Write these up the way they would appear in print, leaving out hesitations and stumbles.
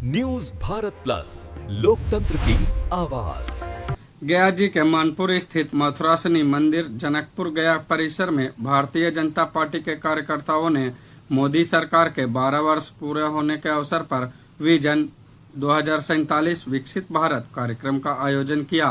News Bharat plus, लोकतंत्र की आवाज। गया जी के मानपुर स्थित मथुरासनी मंदिर जनकपुर गया परिसर में भारतीय जनता पार्टी के कार्यकर्ताओं ने मोदी सरकार के 12 वर्ष पूरे होने के अवसर पर विजन 2047 विकसित भारत कार्यक्रम का आयोजन किया।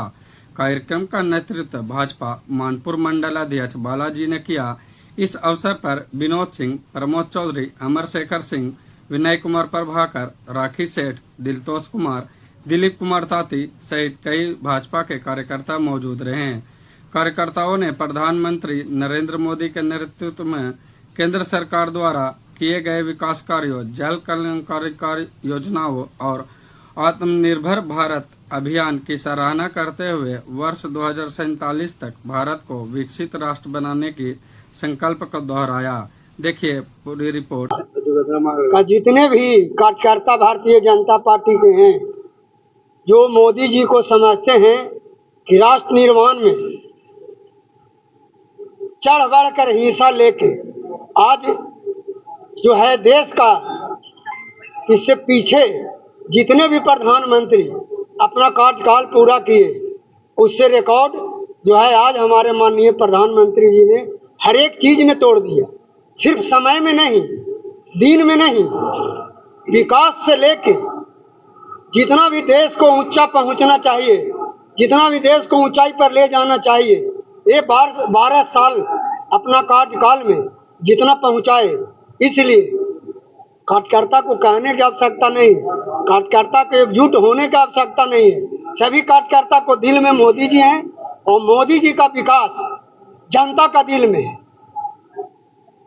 कार्यक्रम का नेतृत्व भाजपा मानपुर मंडल अध्यक्ष बालाजी ने किया। इस अवसर पर विनोद सिंह, प्रमोद चौधरी, अमर शेखर सिंह, विनय कुमार प्रभाकर, राखी सेठ, दिलतोष कुमार, दिलीप कुमार ताती सहित कई भाजपा के कार्यकर्ता मौजूद रहे। कार्यकर्ताओं ने प्रधानमंत्री नरेंद्र मोदी के नेतृत्व में केंद्र सरकार द्वारा किए गए विकास कार्यों, जल कल्याणकारी योजनाओं और आत्मनिर्भर भारत अभियान की सराहना करते हुए वर्ष 2047 तक भारत को विकसित राष्ट्र बनाने की संकल्प को दोहराया। देखिए पूरी रिपोर्ट। का जितने भी कार्यकर्ता भारतीय जनता पार्टी के हैं, जो मोदी जी को समझते हैं कि राष्ट्र निर्माण में चढ़ बढ़ कर हिस्सा लेके आज जो है देश का, इससे पीछे जितने भी प्रधानमंत्री अपना कार्यकाल पूरा किए, उससे रिकॉर्ड जो है आज हमारे माननीय प्रधानमंत्री जी ने हर एक चीज में तोड़ दिया। सिर्फ समय में नहीं, दिन में नहीं, विकास से लेके जितना भी देश को ऊंचा पहुंचना चाहिए, जितना भी देश को ऊंचाई पर ले जाना चाहिए, ये 12 साल अपना कार्यकाल में जितना पहुंचाए। इसलिए कार्यकर्ता को कहने की आवश्यकता नहीं, कार्यकर्ता को एकजुट होने की आवश्यकता नहीं है। सभी कार्यकर्ता को दिल में मोदी जी हैं और मोदी जी का विकास जनता का दिल में है।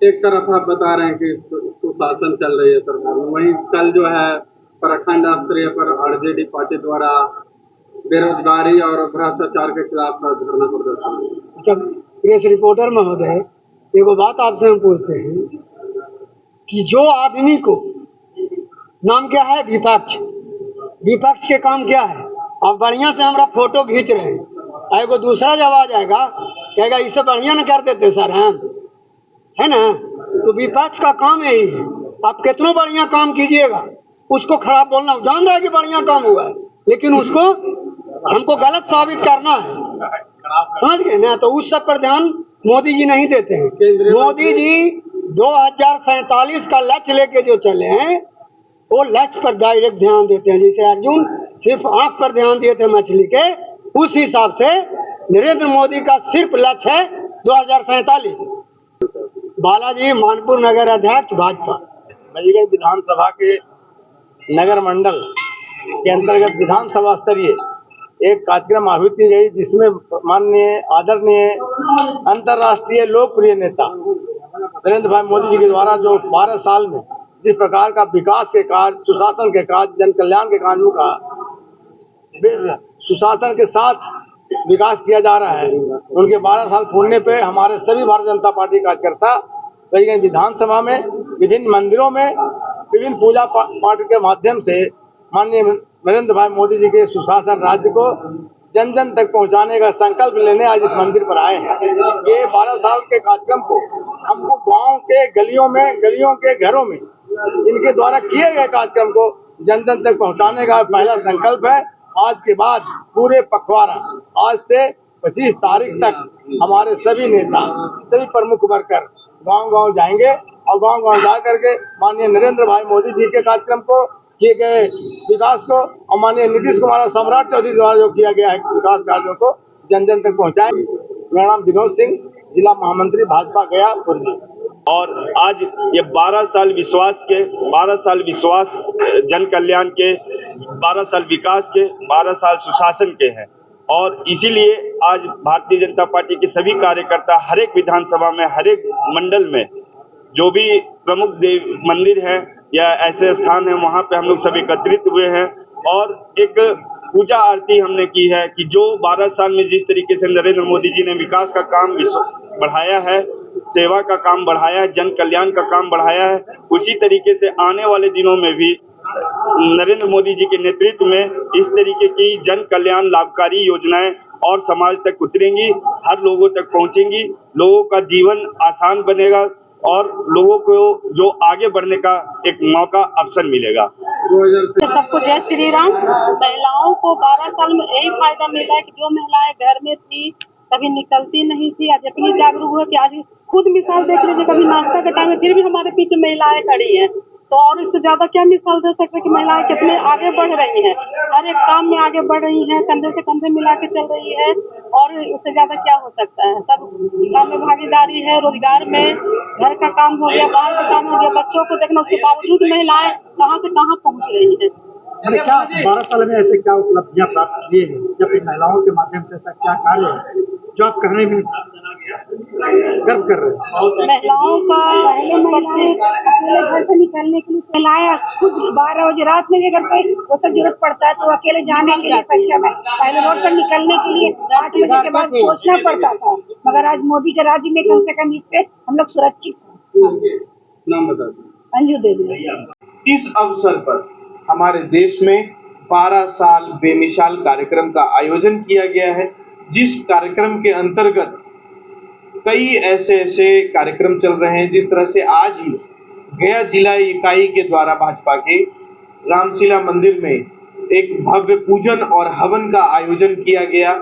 एक तरफ आप बता रहे हैं कि सुशासन चल रही है सरकार में, वहीं कल जो है प्रखंड स्तरीय पर आरजेडी पार्टी द्वारा बेरोजगारी और भ्रष्टाचार के खिलाफ धरना प्रदर्शन। अच्छा, प्रेस रिपोर्टर महोदय, एगो बात आपसे हम पूछते हैं कि जो आदमी को नाम क्या है विपक्ष, विपक्ष के काम क्या है? अब बढ़िया से हमारा फोटो खींच रहे हैं, एगो दूसरा जब आ जाएगा कहेगा इससे बढ़िया न कर देते सर हम, है ना? तो विपक्ष का काम यही है। आप कितना बढ़िया काम कीजिएगा, उसको खराब बोलना, जान रहा है कि बढ़िया काम हुआ है, लेकिन उसको हमको गलत साबित करना है, समझ गए ना? तो उस सब पर ध्यान मोदी जी नहीं देते हैं। मोदी जी 2047 का लक्ष्य लेके जो चले हैं, वो लक्ष्य पर डायरेक्ट ध्यान देते हैं। जैसे अर्जुन सिर्फ आंख पर ध्यान दिए थे मछली के, उस हिसाब से नरेंद्र मोदी का सिर्फ लक्ष्य है 2047। बालाजी, मानपुर नगर अध्यक्ष भाजपा। मजीगंज विधानसभा के नगर मंडल के अंतर्गत विधानसभा स्तरीय एक कार्यक्रम आयोजित की गई, जिसमें माननीय आदरणीय अंतर्राष्ट्रीय लोकप्रिय नेता नरेंद्र भाई मोदी जी के द्वारा जो 12 साल में जिस प्रकार का विकास के कार्य, सुशासन के कार्य, जन कल्याण के कार्यों का सुशासन के साथ विकास किया जा रहा है, उनके 12 साल पूरने पे हमारे सभी भारतीय जनता पार्टी कार्यकर्ता विधानसभा में, विभिन्न मंदिरों में, विभिन्न पूजा पाठ के माध्यम से माननीय नरेंद्र भाई मोदी जी के सुशासन राज्य को जन जन तक पहुंचाने का संकल्प लेने आज इस मंदिर पर आए हैं। ये 12 साल के कार्यक्रम को हमको गांव के गलियों में, गलियों के घरों में इनके द्वारा किए गए कार्यक्रम को जन जन तक पहुंचाने का पहला संकल्प है। आज के बाद पूरे पखवाड़ा, आज से 25 तारीख तक हमारे सभी नेता, सभी प्रमुख वर्कर गांव-गांव जाएंगे और गांव-गांव जा करके माननीय नरेंद्र भाई मोदी जी के कार्यक्रम को, किए गए विकास को, और माननीय नीतीश कुमार और सम्राट चौधरी द्वारा जो किया गया है विकास कार्यों को जन जन तक पहुंचाएंगे। मेरा नाम विनोद सिंह, जिला महामंत्री भाजपा गया पूर्वी। और आज ये 12 साल विश्वास के, 12 साल विश्वास जन कल्याण के, 12 साल विकास के, 12 साल सुशासन के हैं। और इसीलिए आज भारतीय जनता पार्टी के सभी कार्यकर्ता हर एक विधानसभा में, हर एक मंडल में जो भी प्रमुख देव मंदिर है या ऐसे स्थान है, वहां पे हम लोग सब एकत्रित हुए हैं और एक पूजा आरती हमने की है कि जो 12 साल में जिस तरीके से नरेंद्र मोदी जी ने विकास का काम बढ़ाया है, सेवा का काम बढ़ाया है, जन कल्याण का काम बढ़ाया है, उसी तरीके से आने वाले दिनों में भी नरेंद्र मोदी जी के नेतृत्व में इस तरीके की जन कल्याण लाभकारी योजनाएं और समाज तक उतरेंगी, हर लोगों तक पहुंचेंगी, लोगों का जीवन आसान बनेगा और लोगों को जो आगे बढ़ने का एक मौका, अवसर मिलेगा। 2000 सबको जय श्री राम। महिलाओं को 12 साल में यही फायदा मिला है कि जो महिलाएं घर में थी, कभी निकलती नहीं थी, आज इतनी जागरूक हुआ कि आज खुद मिसाल देख लीजिए, कभी नाश्ता के टाइम में फिर भी हमारे पीछे महिलाएं खड़ी हैं। तो और इससे ज्यादा क्या मिसाल दे सकते हैं कि महिलाएं कितने आगे बढ़ रही हैं, हर एक काम में आगे बढ़ रही हैं, कंधे से कंधे मिला के चल रही है। और उससे ज्यादा क्या हो सकता है, सब काम में भागीदारी है, रोजगार में, घर का काम हो गया, बाहर का काम हो गया, बच्चों को देखना, उसके बावजूद महिलाएं कहाँ से कहाँ पहुँच रही है। क्या 12 साल में ऐसे क्या उपलब्धियां प्राप्त किए हैं, जब इन महिलाओं के माध्यम से ऐसा क्या कार्य है जो आप कहने में गर्व कर रहे हैं? महिलाओं का पहले महिलाएं अकेले घर से निकलने के लिए महिलाएं खुद 12 बजे रात में भी अगर कोई उसका जरूरत पड़ता है तो अकेले जाने के लिए परीक्षा में पहले रोड पर निकलने के लिए 8 बजे के बाद सोचना पड़ता था, मगर आज मोदी के राज्य में कम से कम इससे हम लोग सुरक्षित हैं। नाम बता दीजिए। अंजू देवी। इस अवसर पर हमारे देश में 12 साल बेमिसाल कार्यक्रम का आयोजन किया गया है, जिस कार्यक्रम के अंतर्गत कई ऐसे कार्यक्रम चल रहे हैं। जिस तरह से आज ही गया जिला इकाई के द्वारा भाजपा के रामशिला मंदिर में एक भव्य पूजन और हवन का आयोजन किया गया।